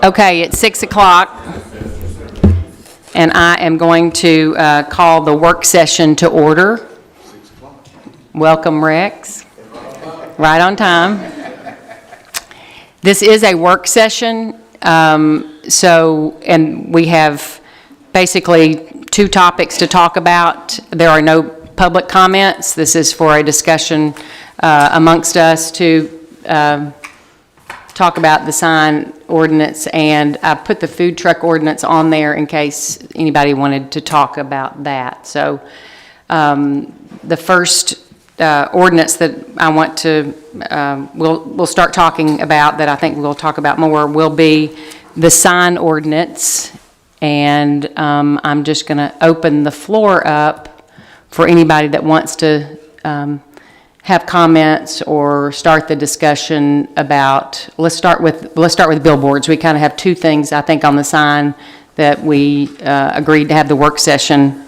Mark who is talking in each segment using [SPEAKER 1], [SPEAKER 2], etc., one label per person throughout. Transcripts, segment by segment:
[SPEAKER 1] Okay, it's 6 o'clock, and I am going to call the work session to order. Welcome, Rex. Right on time. This is a work session, and we have basically two topics to talk about. There are no public comments. This is for a discussion amongst us to talk about the sign ordinance, and I put the food truck ordinance on there in case anybody wanted to talk about that. So the first ordinance that I want to, we'll start talking about, that I think we'll talk about more, will be the sign ordinance. And I'm just going to open the floor up for anybody that wants to have comments or start the discussion about. Let's start with billboards. We kind of have two things, I think, on the sign that we agreed to have the work session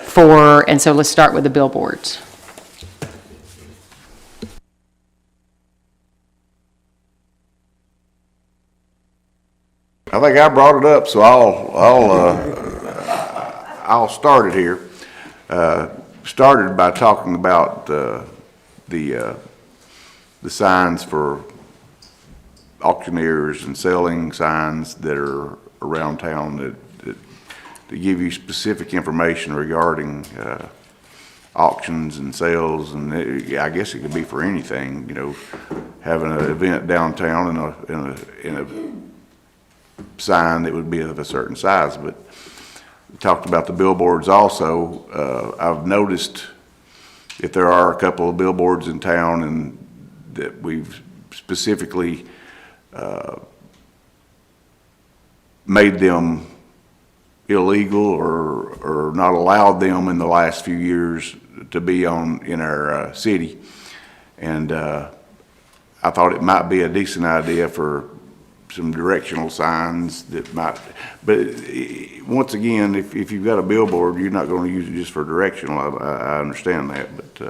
[SPEAKER 1] for, and so let's start with the billboards.
[SPEAKER 2] I think I brought it up, so I'll start it here. Started by talking about the signs for auctioneers and selling signs that are around town that give you specific information regarding auctions and sales, and I guess it could be for anything. You know, having an event downtown in a sign that would be of a certain size. But we talked about the billboards also. I've noticed if there are a couple of billboards in town and that we've specifically made them illegal or not allowed them in the last few years to be in our city. And I thought it might be a decent idea for some directional signs that might, but once again, if you've got a billboard, you're not going to use it just for directional. I understand that, but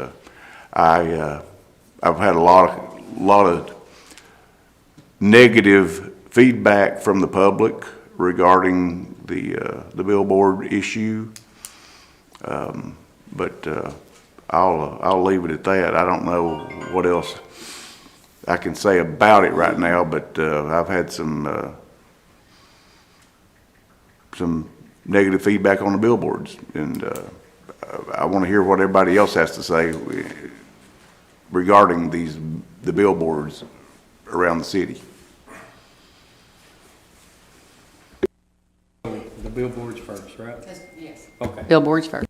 [SPEAKER 2] I've had a lot of negative feedback from the public regarding the billboard issue, but I'll leave it at that. I don't know what else I can say about it right now, but I've had some negative feedback on the billboards, and I want to hear what everybody else has to say regarding the billboards around the city.
[SPEAKER 3] The billboards first, right?
[SPEAKER 1] Yes.
[SPEAKER 3] Okay.
[SPEAKER 1] Billboards first.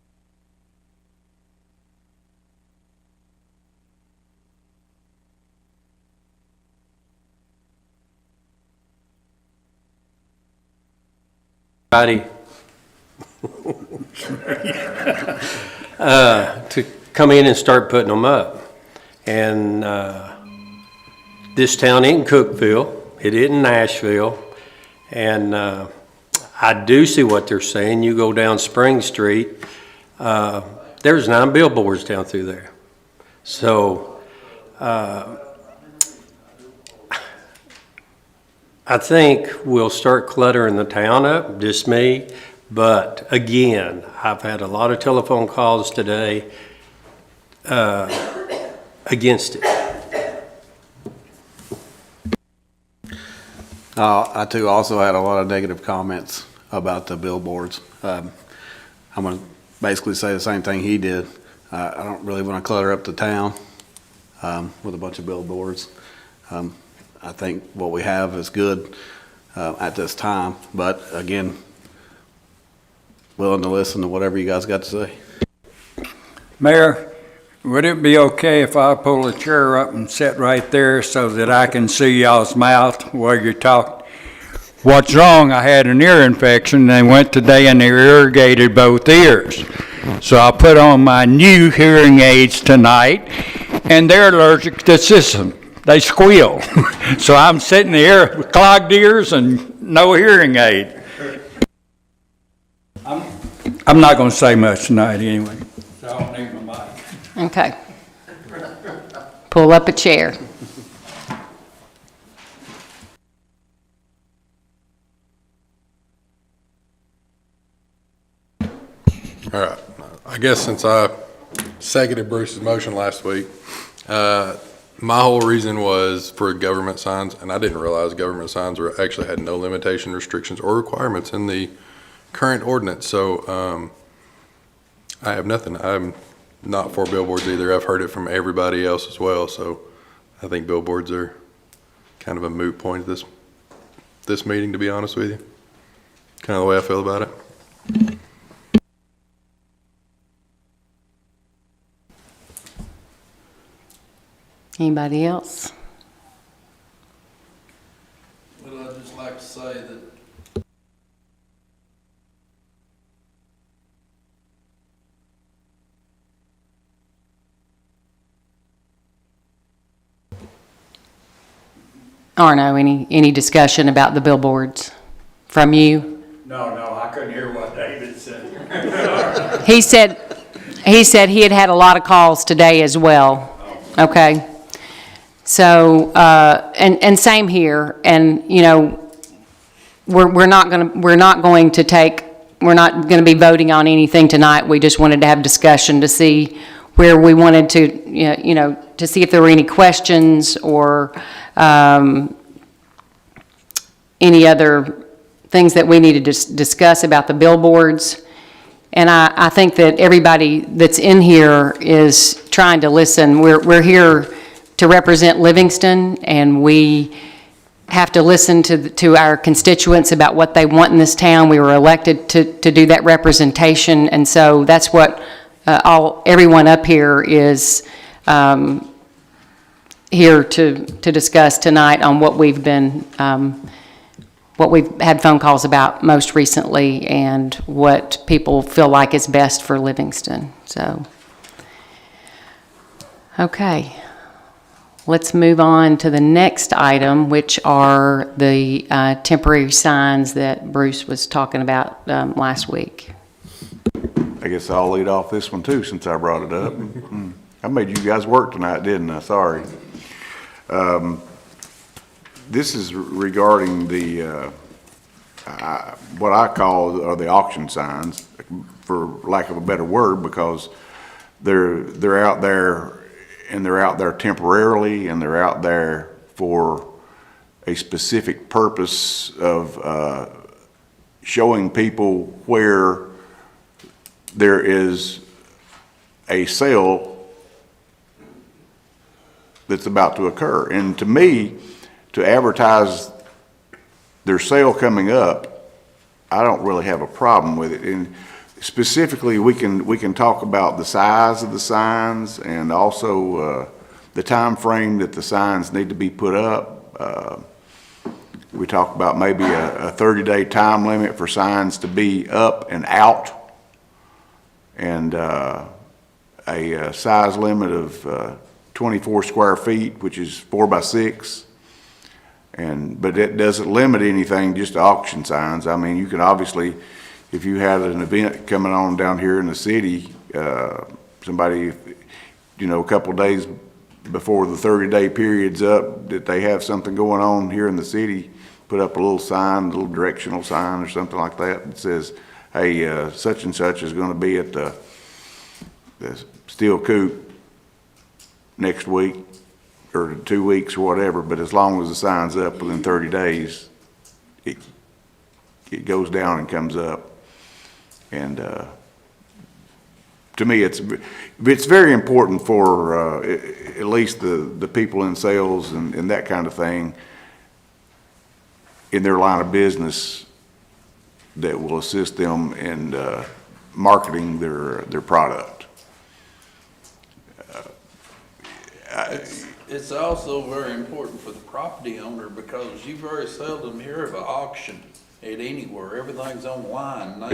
[SPEAKER 3] To come in and start putting them up. And this town ain't Cookville, it isn't Nashville, and I do see what they're saying. You go down Spring Street, there's 9 billboards down through there. So I think we'll start cluttering the town up, just me. But again, I've had a lot of telephone calls today against it.
[SPEAKER 4] I too also had a lot of negative comments about the billboards. I'm going to basically say the same thing he did. I don't really want to clutter up the town with a bunch of billboards. I think what we have is good at this time, but again, willing to listen to whatever you guys got to say.
[SPEAKER 5] Mayor, would it be okay if I pull a chair up and sit right there so that I can see y'all's mouth while you're talking? What's wrong? I had an ear infection. They went today and they irrigated both ears. So I put on my new hearing aids tonight, and they're allergic to the system. They squeal. So I'm sitting here with clogged ears and no hearing aid. I'm not going to say much tonight anyway. So I don't need my mic.
[SPEAKER 1] Okay. Pull up a chair.
[SPEAKER 6] guess since I seconded Bruce's motion last week, my whole reason was for government signs, and I didn't realize government signs actually had no limitation, restrictions, or requirements in the current ordinance. So I have nothing. I'm not for billboards either. I've heard it from everybody else as well. So I think billboards are kind of a moot point at this meeting, to be honest with you. Kind of the way I feel about it.
[SPEAKER 1] Anybody else?
[SPEAKER 7] Well, I'd just like to say that
[SPEAKER 1] Arno, any discussion about the billboards from you?
[SPEAKER 5] No, I couldn't hear what David said.
[SPEAKER 1] He said he had a lot of calls today as well. Okay. So, and same here, and, you know, we're not going to be voting on anything tonight. We just wanted to have discussion to see where we wanted to, you know, to see if there were any questions or any other things that we needed to discuss about the billboards. And I think that everybody that's in here is trying to listen. We're here to represent Livingston, and we have to listen to our constituents about what they want in this town. We were elected to do that representation, and so that's what everyone up here is here to discuss tonight on what we've been what we've had phone calls about most recently and what people feel like is best for Livingston. So, okay. Let's move on to the next item, which are the temporary signs that Bruce was talking about last week.
[SPEAKER 2] I guess I'll lead off this one too, since I brought it up. I made you guys work tonight, didn't I? Sorry. This is regarding the, what I call are the auction signs, for lack of a better word, because they're out there, and they're out there temporarily, and they're out there for a specific purpose of showing people where there is a sale that's about to occur. And to me, to advertise their sale coming up, I don't really have a problem with it. And specifically, we can talk about the size of the signs and also the time frame that the signs need to be put up. We talk about maybe a 30-day time limit for signs to be up and out, and a size limit of 24 square feet, which is 4 by 6. But it doesn't limit anything just to auction signs. I mean, you can obviously, if you had an event coming on down here in the city, somebody, you know, a couple of days before the 30-day period's up, that they have something going on here in the city, put up a little sign, a little directional sign or something like that that says, hey, such and such is going to be at the Steel Coop next week or 2 weeks or whatever, but as long as the sign's up within 30 days, it goes down and comes up. And to me, it's very important for at least the people in sales and that kind of thing in their line of business that will assist them in marketing their product.
[SPEAKER 7] it's also very important for the property owner, because you very seldom hear of an auction at anywhere. Everything's online now.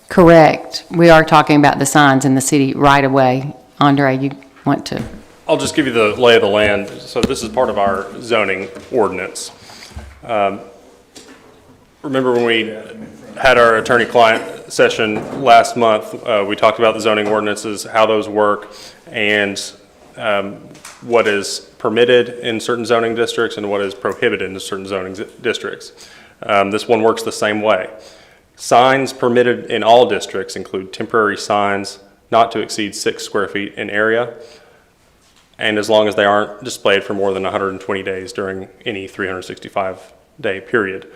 [SPEAKER 1] Correct. We are talking about the signs in the city right away. Andre, you want to?
[SPEAKER 8] I'll just give you the lay of the land. So this is part of our zoning ordinance. Remember when we had our attorney-client session last month, we talked about the zoning ordinances, how those work, and what is permitted in certain zoning districts and what is prohibited in certain zoning districts. This one works the same way. Signs permitted in all districts include temporary signs not to exceed 6 square feet in area, and as long as they aren't displayed for more than 120 days during any 365-day period.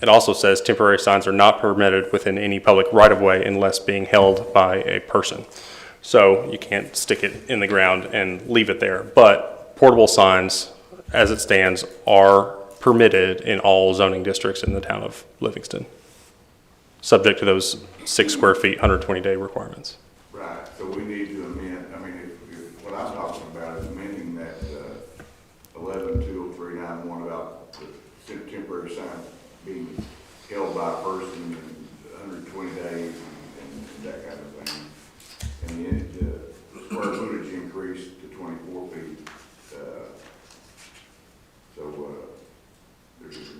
[SPEAKER 8] It also says temporary signs are not permitted within any public right-of-way unless being held by a person. So you can't stick it in the ground and leave it there. But portable signs, as it stands, are permitted in all zoning districts in the town of Livingston, subject to those 6 square feet, 120-day requirements.
[SPEAKER 2] Right, so we need to amend, I mean, if what I'm talking about is amending that 11-20391 about the temporary sign being held by a person in 120 days and that kind of thing. And then the square footage increased to 24 feet.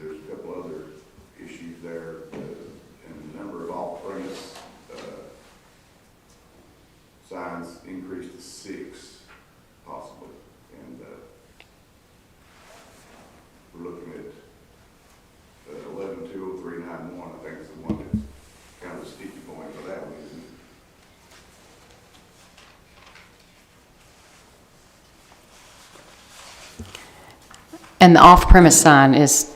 [SPEAKER 2] There's a couple other issues there, and the number of off-premise signs increased to 6, possibly. And we're looking at 11-20391, I think is the one that's kind of a sticky point for that one, isn't it?
[SPEAKER 1] And the off-premise sign is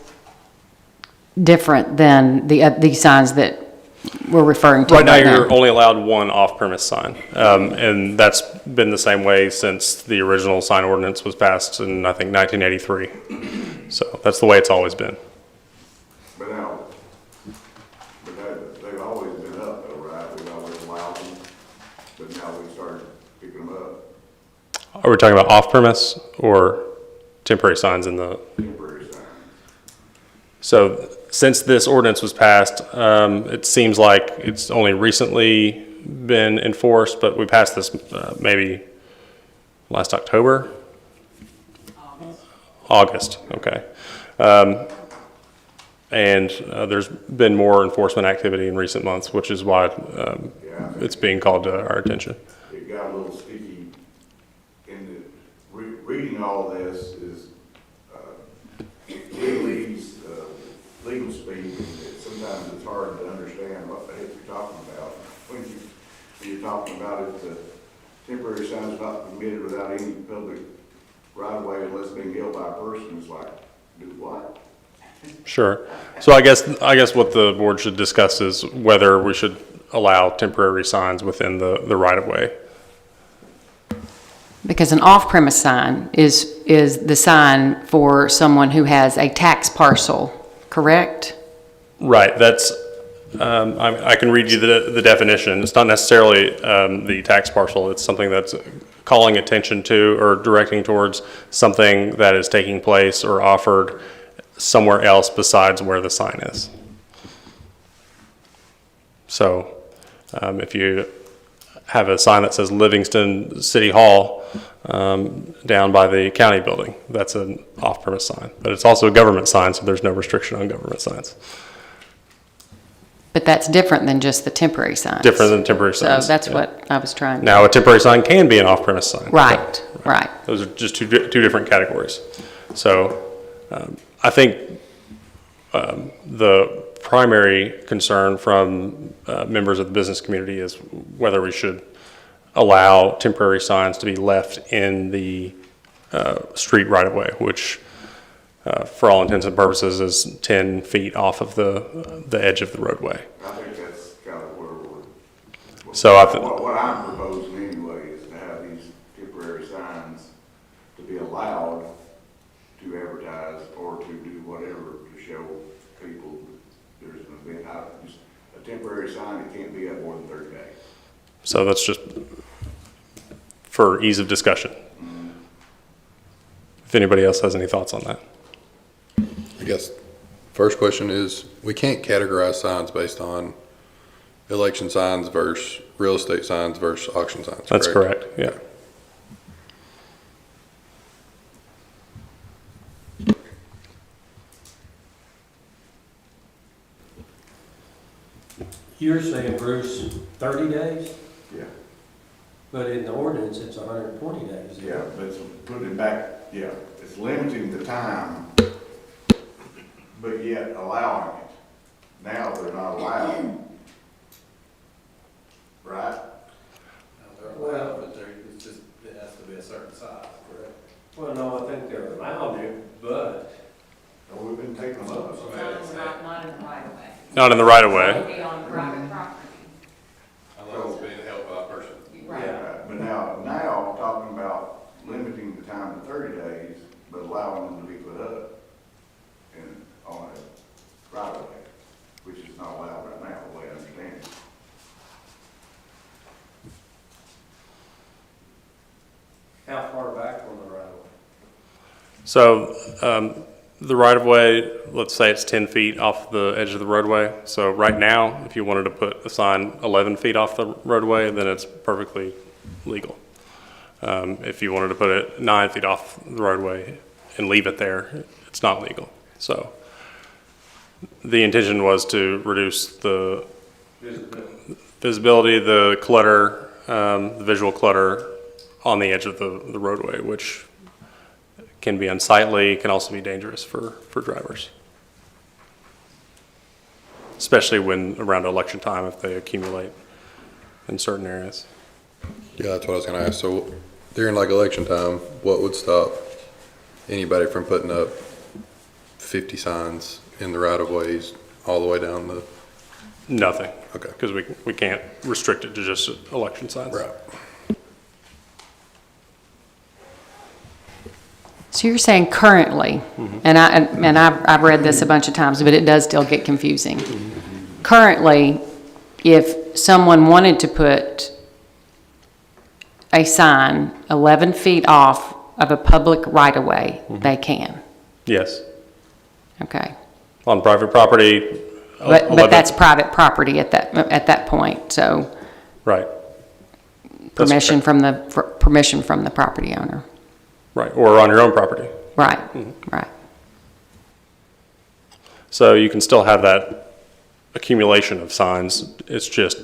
[SPEAKER 1] different than these signs that we're referring to
[SPEAKER 8] Right now, you're only allowed one off-premise sign, and that's been the same way since the original sign ordinance was passed in, I think, 1983. So that's the way it's always been.
[SPEAKER 2] But now, they've always been up though, right? We've always allowed them, but now we started picking them up.
[SPEAKER 8] Are we talking about off-premise or temporary signs in the?
[SPEAKER 2] Temporary signs.
[SPEAKER 8] So since this ordinance was passed, it seems like it's only recently been enforced, but we passed this maybe last October? August, okay. And there's been more enforcement activity in recent months, which is why it's being called to our attention.
[SPEAKER 2] It got a little sticky in the, reading all this is, legal speak, and sometimes it's hard to understand what the heck you're talking about. When you're talking about it, the temporary signs not permitted without any public right-of-way unless being held by a person, is like, do what?
[SPEAKER 8] Sure. So I guess what the board should discuss is whether we should allow temporary signs within the right-of-way.
[SPEAKER 1] Because an off-premise sign is the sign for someone who has a tax parcel, correct?
[SPEAKER 8] Right, that's, I can read you the definition. It's not necessarily the tax parcel. It's something that's calling attention to or directing towards something that is taking place or offered somewhere else besides where the sign is. So if you have a sign that says Livingston City Hall down by the county building, that's an off-premise sign. But it's also a government sign, so there's no restriction on government signs.
[SPEAKER 1] But that's different than just the temporary signs.
[SPEAKER 8] Different than temporary signs.
[SPEAKER 1] So that's
[SPEAKER 8] yeah.
[SPEAKER 1] what I was trying to.
[SPEAKER 8] Now, a temporary sign can be an off-premise sign.
[SPEAKER 1] Right, right.
[SPEAKER 8] Those are just two different categories. So I think the primary concern from members of the business community is whether we should allow temporary signs to be left in the street right-of-way, which for all intents and purposes is 10 feet off of the edge of the roadway.
[SPEAKER 2] I think that's kind of where we're,
[SPEAKER 8] So
[SPEAKER 2] what I'm proposing anyway is to have these temporary signs to be allowed to advertise or to do whatever to show people there's an event. Just a temporary sign, it can't be up more than 30 days.
[SPEAKER 8] So that's just for ease of discussion. If anybody else has any thoughts on that.
[SPEAKER 6] I guess, first question is, we can't categorize signs based on election signs versus real estate signs versus auction signs,
[SPEAKER 8] That's correct, yeah.
[SPEAKER 3] You're saying, Bruce, 30 days?
[SPEAKER 2] Yeah.
[SPEAKER 3] But in the ordinance, it's 120 days.
[SPEAKER 2] Yeah, but it's putting it back, yeah, it's limiting the time, but yet allowing it. Now they're not allowed. Right?
[SPEAKER 7] They're allowed, but it's just, it has to be a certain size, correct?
[SPEAKER 3] Well, no, I think they're allowed it, but
[SPEAKER 2] Well, we've been taking them up.
[SPEAKER 1] Not in the right of way.
[SPEAKER 8] Not in the right of way.
[SPEAKER 1] Be on private property.
[SPEAKER 6] Unless it's being held by a person.
[SPEAKER 2] Right, but now talking about limiting the time to 30 days, but allowing them to be put up on a right of way, which is not allowed right now, the way I understand it.
[SPEAKER 3] how far back on the right of way?
[SPEAKER 8] So the right-of-way, let's say it's 10 feet off the edge of the roadway. So right now, if you wanted to put a sign 11 feet off the roadway, then it's perfectly legal. If you wanted to put it 9 feet off the roadway and leave it there, it's not legal. So the intention was to reduce the visibility, the clutter, the visual clutter on the edge of the roadway, which can be unsightly, can also be dangerous for drivers. Especially when around election time, if they accumulate in certain areas.
[SPEAKER 6] Yeah, that's what I was gonna ask. So during like election time, what would stop anybody from putting up 50 signs in the right of ways all the way down the?
[SPEAKER 8] Nothing.
[SPEAKER 6] Okay.
[SPEAKER 8] Because we can't restrict it to just election signs.
[SPEAKER 6] Right.
[SPEAKER 1] So you're saying currently, and I've read this a bunch of times, but it does still get confusing. Currently, if someone wanted to put a sign 11 feet off of a public right-of-way, they can,
[SPEAKER 8] Yes.
[SPEAKER 1] okay?
[SPEAKER 8] On private property.
[SPEAKER 1] But that's private property at that point, so
[SPEAKER 8] Right. That's
[SPEAKER 1] permission
[SPEAKER 8] correct.
[SPEAKER 1] permission from the property owner.
[SPEAKER 8] Right, or on your own property.
[SPEAKER 1] Right, right.
[SPEAKER 8] So you can still have that accumulation of signs. It's just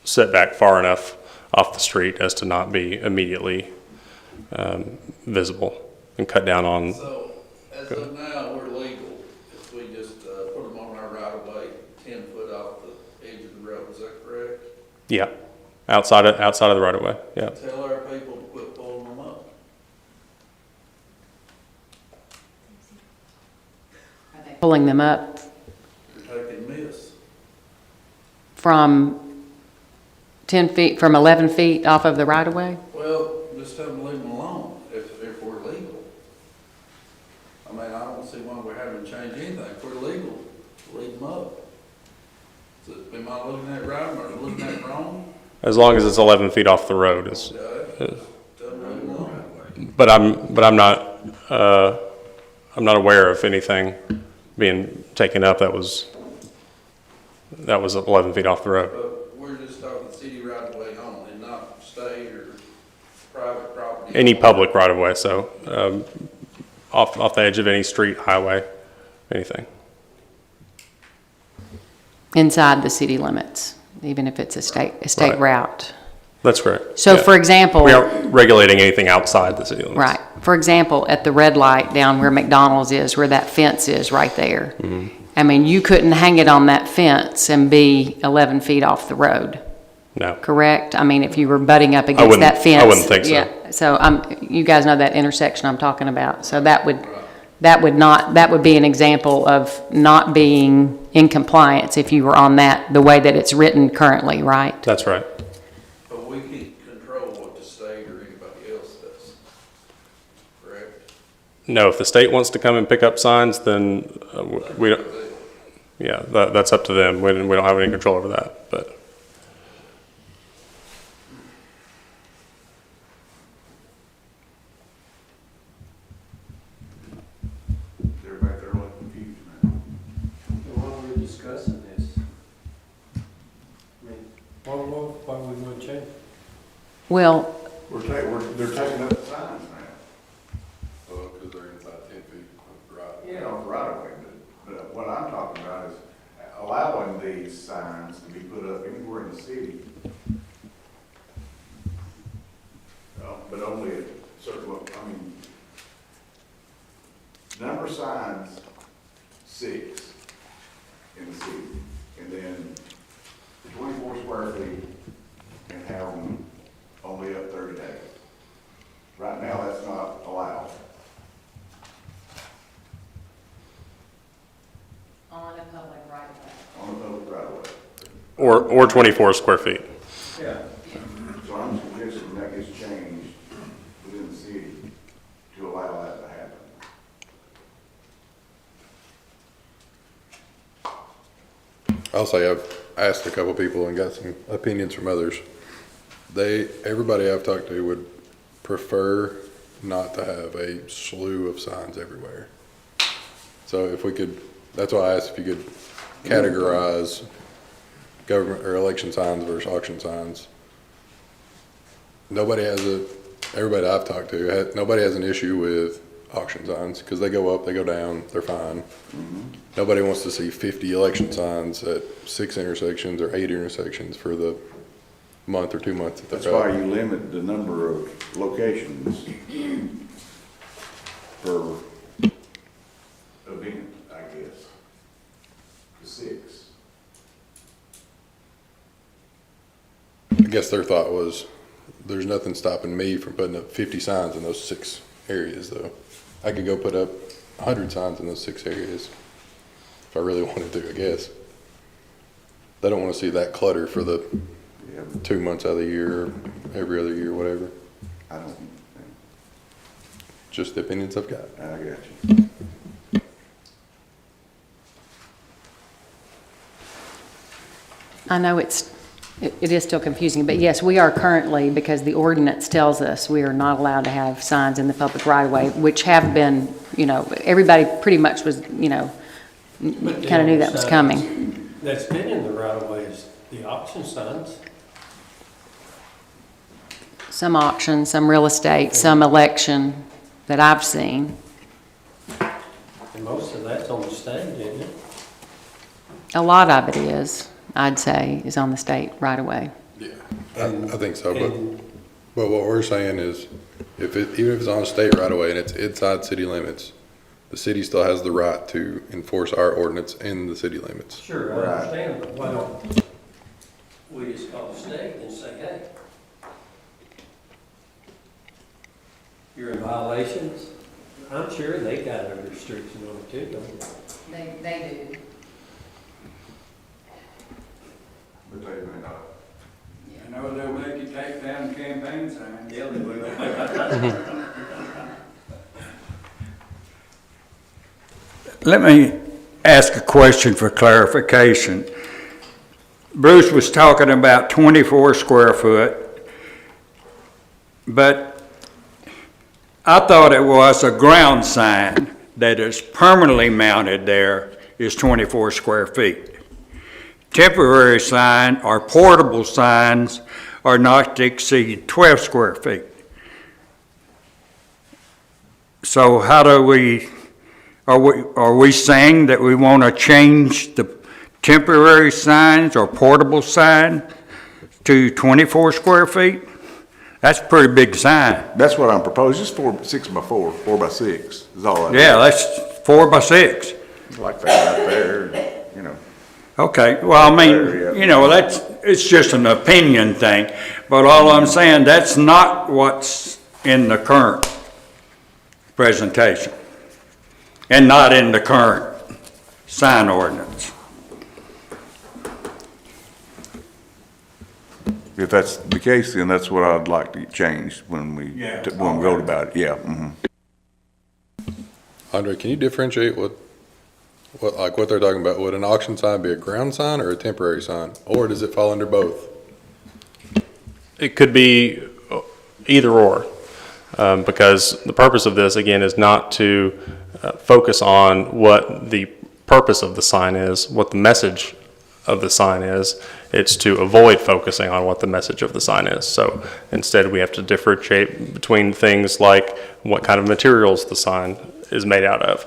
[SPEAKER 8] set back far enough off the street as to not be immediately visible and cut down on.
[SPEAKER 7] So, as of now, we're legal if we just put them on our right of way, 10 foot off the edge of the road, is that correct?
[SPEAKER 8] Yeah, outside of the right of way, yeah.
[SPEAKER 7] Tell our people to quit pulling them up.
[SPEAKER 1] Pulling them up
[SPEAKER 7] You're taking miss.
[SPEAKER 1] from 10 feet, from 11 feet off of the right-of-way?
[SPEAKER 7] Well, just tell them to leave them alone if we're legal. I mean, I don't see why we're having to change anything. If we're legal, leave them up. So, am I looking at it right or looking at it wrong?
[SPEAKER 8] As long as it's 11 feet off the road is,
[SPEAKER 7] Tell them to leave them alone.
[SPEAKER 8] but I'm not aware of anything being taken up that was 11 feet off the road.
[SPEAKER 7] But we're just talking city right of way only, not state or private property.
[SPEAKER 8] Any public right of way, so off the edge of any street, highway, anything.
[SPEAKER 1] Inside the city limits, even if it's a state
[SPEAKER 8] Right.
[SPEAKER 1] route.
[SPEAKER 8] That's correct.
[SPEAKER 1] So
[SPEAKER 8] Yeah.
[SPEAKER 1] for example.
[SPEAKER 8] We aren't regulating anything outside the city limits.
[SPEAKER 1] Right. For example, at the red light down where McDonald's is, where that fence is right there. I mean, you couldn't hang it on that fence and be 11 feet off the road,
[SPEAKER 8] No.
[SPEAKER 1] correct? I mean, if you were butting up against
[SPEAKER 8] wouldn't-
[SPEAKER 1] that fence.
[SPEAKER 8] I wouldn't think so.
[SPEAKER 1] Yeah. So you guys know that intersection I'm talking about. So that would be an example of not being in compliance if you were on that, the way that it's written currently, right?
[SPEAKER 8] That's right.
[SPEAKER 7] But we can't control what the state or anybody else does, correct?
[SPEAKER 8] No, if the state wants to come and pick up signs, then we don't, yeah, that's up to them. We don't have any control over that, but.
[SPEAKER 2] They're back there looking confused now.
[SPEAKER 3] Why are we discussing this? I mean, why we want to change?
[SPEAKER 1] Well,
[SPEAKER 2] They're taking up the signs now.
[SPEAKER 6] Oh, because they're inside 10 feet of the right.
[SPEAKER 2] Yeah, off the right of way, but what I'm talking about is allowing these signs to be put up anywhere in the city, but only at certain, number of signs, 6 in the city, and then 24 square feet, and have them only up 30 days. Right now, that's not allowed.
[SPEAKER 1] On a public right of way.
[SPEAKER 2] On the public right of way.
[SPEAKER 8] Or 24 square feet.
[SPEAKER 5] Yeah.
[SPEAKER 2] So I'm suggesting that gets changed within the city to allow that to happen.
[SPEAKER 6] I'll say I've asked a couple people and got some opinions from others. Everybody I've talked to would prefer not to have a slew of signs everywhere. So if we could, that's why I asked if you could categorize government or election signs versus auction signs. Everybody I've talked to, nobody has an issue with auction signs because they go up, they go down, they're fine. Nobody wants to see 50 election signs at 6 intersections or 8 intersections for the month or 2 months that
[SPEAKER 2] That's
[SPEAKER 6] they're
[SPEAKER 2] why
[SPEAKER 6] up.
[SPEAKER 2] you limit the number of locations per event, I guess, to 6.
[SPEAKER 6] I guess their thought was, there's nothing stopping me from putting up 50 signs in those 6 areas though. I could go put up 100 signs in those 6 areas if I really wanted to, I guess. They don't want to see that clutter for the
[SPEAKER 2] Yeah,
[SPEAKER 6] 2 months out of the year, or every other year, whatever.
[SPEAKER 2] I don't,
[SPEAKER 6] Just the opinions I've got.
[SPEAKER 2] I got you.
[SPEAKER 1] I know it is still confusing, but yes, we are currently, because the ordinance tells us we are not allowed to have signs in the public right-of-way, which have been, everybody pretty much was, kind of knew that was coming.
[SPEAKER 3] That's been in the right of way is the auction signs.
[SPEAKER 1] Some auction, some real estate, some election that I've seen.
[SPEAKER 3] And most of that's on the state, isn't it?
[SPEAKER 1] A lot of it is, I'd say, is on the state right-of-way.
[SPEAKER 6] Yeah. I think so, but what we're saying is, even if it's on a state right away and it's inside city limits, the city still has the right to enforce our ordinance in the city limits.
[SPEAKER 3] Sure, I
[SPEAKER 2] Right.
[SPEAKER 3] understand, but why don't we just call the state and say, hey, you're in violations? I'm sure they got a restriction on it too, don't they?
[SPEAKER 1] They do.
[SPEAKER 2] But they may not.
[SPEAKER 5] I know they'll make you take down campaign signs.
[SPEAKER 3] Yeah, they will.
[SPEAKER 5] Let me ask a question for clarification. Bruce was talking about 24 square foot, but I thought it was a ground sign that is permanently mounted there is 24 square feet. Temporary sign or portable signs are not to exceed 12 square feet. So how do we, are we saying that we want to change the temporary signs or portable sign to 24 square feet? That's a pretty big sign.
[SPEAKER 2] That's what I'm proposing, just 6 by 4, 4 by 6 is all I do.
[SPEAKER 5] Yeah, that's 4 by 6.
[SPEAKER 2] Like that right there,
[SPEAKER 5] Okay, well, I mean, it's just an opinion thing, but all I'm saying, that's not what's in the current presentation, and not in the current sign ordinance.
[SPEAKER 2] If that's the case, then that's what I'd like to change when we vote about it, yeah. Mhm.
[SPEAKER 6] Andre, can you differentiate what they're talking about? Would an auction sign be a ground sign or a temporary sign? Or does it fall under both?
[SPEAKER 8] It could be either or, because the purpose of this, again, is not to focus on what the purpose of the sign is, what the message of the sign is. It's to avoid focusing on what the message of the sign is. So instead, we have to differentiate between things like what kind of materials the sign is made out of,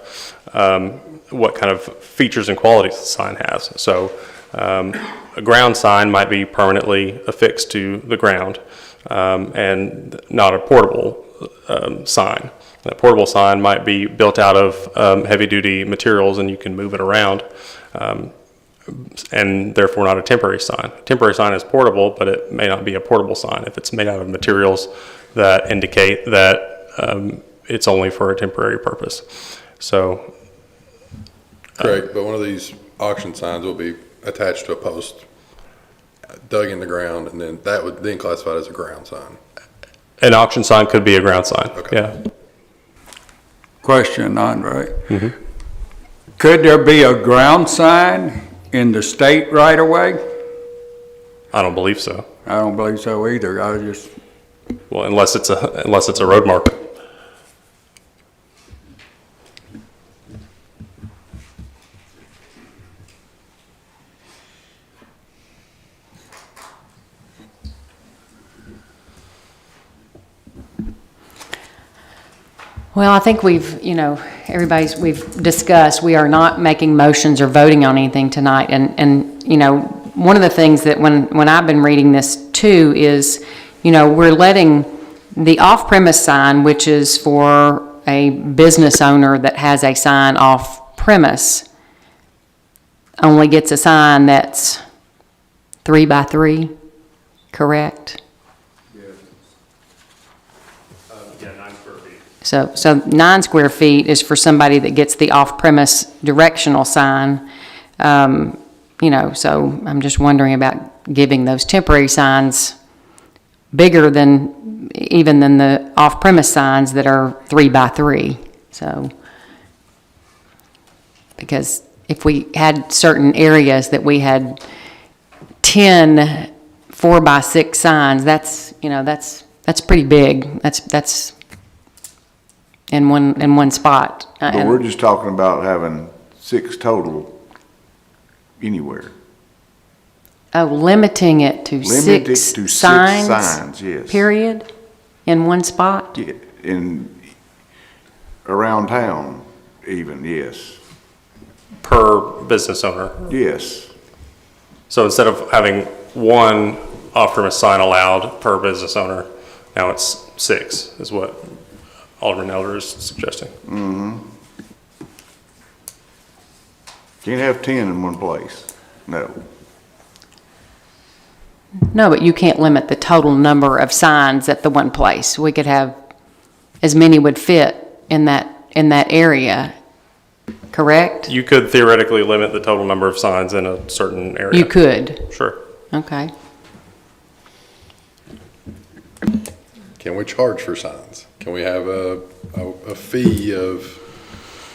[SPEAKER 8] what kind of features and qualities the sign has. So a ground sign might be permanently affixed to the ground and not a portable sign. That portable sign might be built out of heavy-duty materials and you can move it around, and therefore not a temporary sign. A temporary sign is portable, but it may not be a portable sign if it's made out of materials that indicate that it's only for a temporary purpose. So,
[SPEAKER 6] Correct, but one of these auction signs will be attached to a post dug in the ground, and then that would then classify as a ground sign.
[SPEAKER 8] an auction sign could be a ground sign,
[SPEAKER 6] Okay.
[SPEAKER 8] yeah.
[SPEAKER 5] Question, Andre. Could there be a ground sign in the state right of way?
[SPEAKER 8] I don't believe so.
[SPEAKER 5] I don't believe so either. I was just,
[SPEAKER 8] Well, unless it's a road marker.
[SPEAKER 1] Well, I think we've discussed, we are not making motions or voting on anything tonight. And one of the things that when I've been reading this too is, we're letting the off-premise sign, which is for a business owner that has a sign off-premise, only gets a sign that's 3 by 3, correct?
[SPEAKER 8] Yeah, 9 square feet.
[SPEAKER 1] So 9 square feet is for somebody that gets the off-premise directional sign. So I'm just wondering about giving those temporary signs bigger than the off-premise signs that are 3 by 3. So, because if we had certain areas that we had 10 4 by 6 signs, that's pretty big. That's in one spot.
[SPEAKER 2] But we're just talking about having 6 total anywhere.
[SPEAKER 1] Oh, limiting it to
[SPEAKER 2] Limited to
[SPEAKER 1] 6
[SPEAKER 2] 6
[SPEAKER 1] signs?
[SPEAKER 2] signs, yes.
[SPEAKER 1] Period? In one spot?
[SPEAKER 2] Yeah, around town even, yes.
[SPEAKER 8] Per business owner.
[SPEAKER 2] Yes.
[SPEAKER 8] So instead of having 1 off-premise sign allowed per business owner, now it's 6, is what Alderman Elder is suggesting.
[SPEAKER 2] Can't have 10 in one place, no.
[SPEAKER 1] No, but you can't limit the total number of signs at the one place. We could have as many would fit in that area, correct?
[SPEAKER 8] You could theoretically limit the total number of signs in a certain area.
[SPEAKER 1] You could,
[SPEAKER 8] Sure.
[SPEAKER 1] okay.
[SPEAKER 6] Can we charge for signs? Can we have a fee of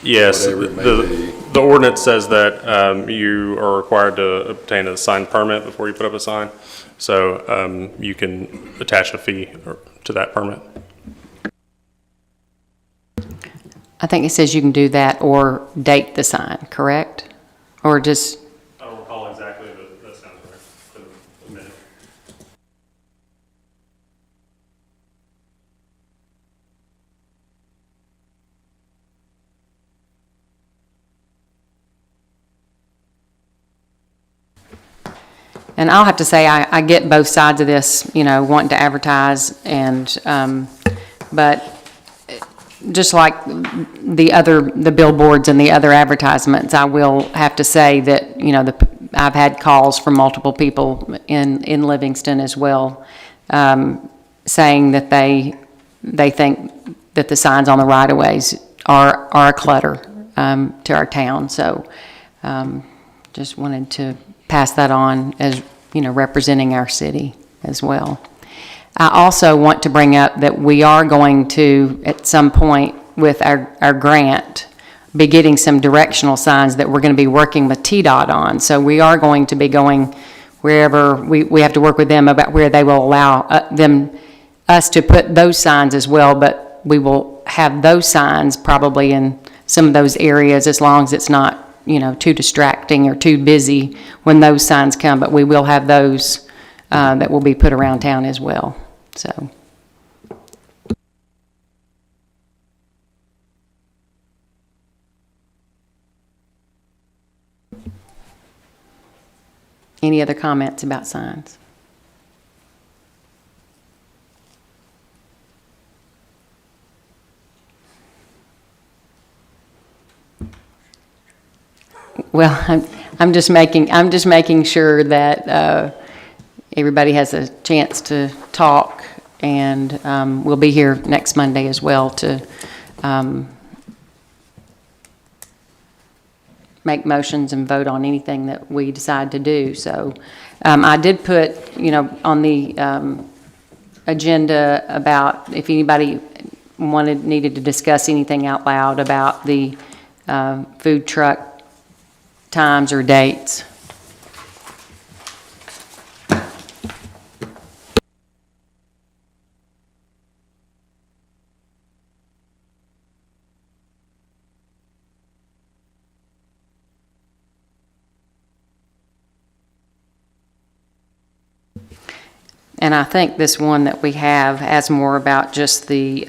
[SPEAKER 8] Yes,
[SPEAKER 6] whatever it may be?
[SPEAKER 8] the ordinance says that you are required to obtain a sign permit before you put up a sign. So you can attach a fee to that permit.
[SPEAKER 1] I think it says you can do that or date the sign, correct? Or just,
[SPEAKER 8] I don't recall exactly, but that sounds right for the minute.
[SPEAKER 1] and I'll have to say, I get both sides of this, wanting to advertise and, but just like the billboards and the other advertisements, I will have to say that, I've had calls from multiple people in Livingston as well, saying that they think that the signs on the right-of-ways are a clutter to our town. So just wanted to pass that on as, representing our city as well. I also want to bring up that we are going to, at some point with our grant, be getting some directional signs that we're going to be working with TDOT on. So we are going to be going wherever, we have to work with them about where they will allow us to put those signs as well, but we will have those signs probably in some of those areas as long as it's not, too distracting or too busy when those signs come, but we will have those that will be put around town as well. So. Any other comments about signs? Well, I'm just making sure that everybody has a chance to talk, and we'll be here next Monday as well to make motions and vote on anything that we decide to do. So I did put, on the agenda about if anybody needed to discuss anything out loud about the food truck times or dates. And I think this one that we have has more about just the,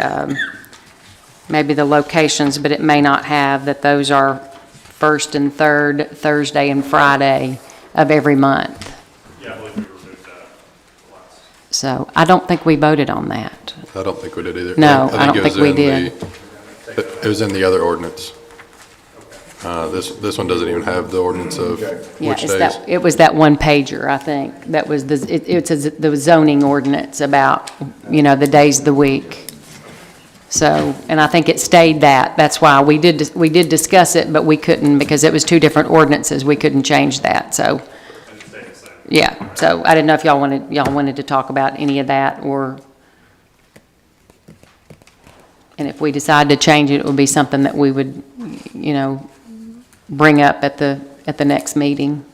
[SPEAKER 1] maybe the locations, but it may not have that those are first and third Thursday and Friday of every month.
[SPEAKER 8] Yeah, I believe we removed that last.
[SPEAKER 1] So I don't think we voted on that.
[SPEAKER 6] I don't think we did either.
[SPEAKER 1] No, I don't
[SPEAKER 6] it
[SPEAKER 1] think
[SPEAKER 6] was
[SPEAKER 1] we
[SPEAKER 6] in
[SPEAKER 1] did.
[SPEAKER 6] It was in the other ordinance. This one doesn't even have the ordinance of
[SPEAKER 1] Yeah,
[SPEAKER 6] which
[SPEAKER 1] it's
[SPEAKER 6] days.
[SPEAKER 1] that, it was that one pager, I think, that was it's the zoning ordinance about, the days of the week. So, and I think it stayed that's why we did discuss it, but we couldn't, because it was two different ordinances, we couldn't change that, so.
[SPEAKER 8] And it stayed the same.
[SPEAKER 1] Yeah, so I didn't know if y'all wanted to talk about any of that, or, and if we decide to change it, it would be something that we would, bring up at the next meeting.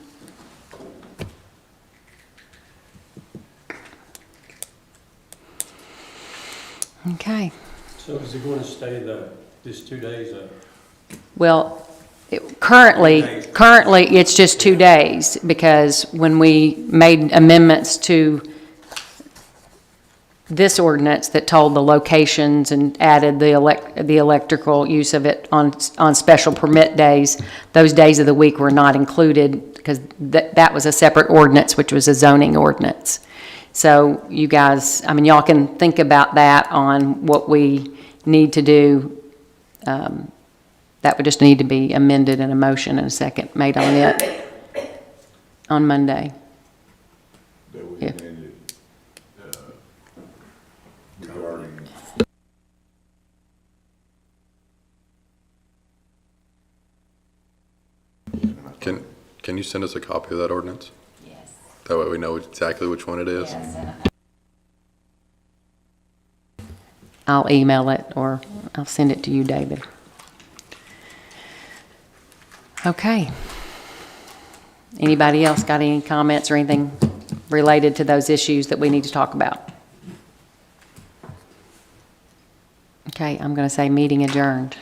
[SPEAKER 1] Okay.
[SPEAKER 3] So is it going to stay this 2 days?
[SPEAKER 1] Well, currently, it's just 2 days, because when we made amendments to this ordinance that told the locations and added the electrical use of it on special permit days, those days of the week were not included, because that was a separate ordinance, which was a zoning ordinance. So you guys, y'all can think about that on what we need to do. That would just need to be amended in a motion and a second made on it on Monday.
[SPEAKER 2] That was
[SPEAKER 1] Yeah.
[SPEAKER 2] amended, regarding
[SPEAKER 6] Can you send us a copy of that ordinance? Yes. That way we know exactly which one it is.
[SPEAKER 1] I'll email it, or I'll send it to you, David. Okay. Anybody else got any comments or anything related to those issues that we need to talk about? Okay, I'm going to say meeting adjourned.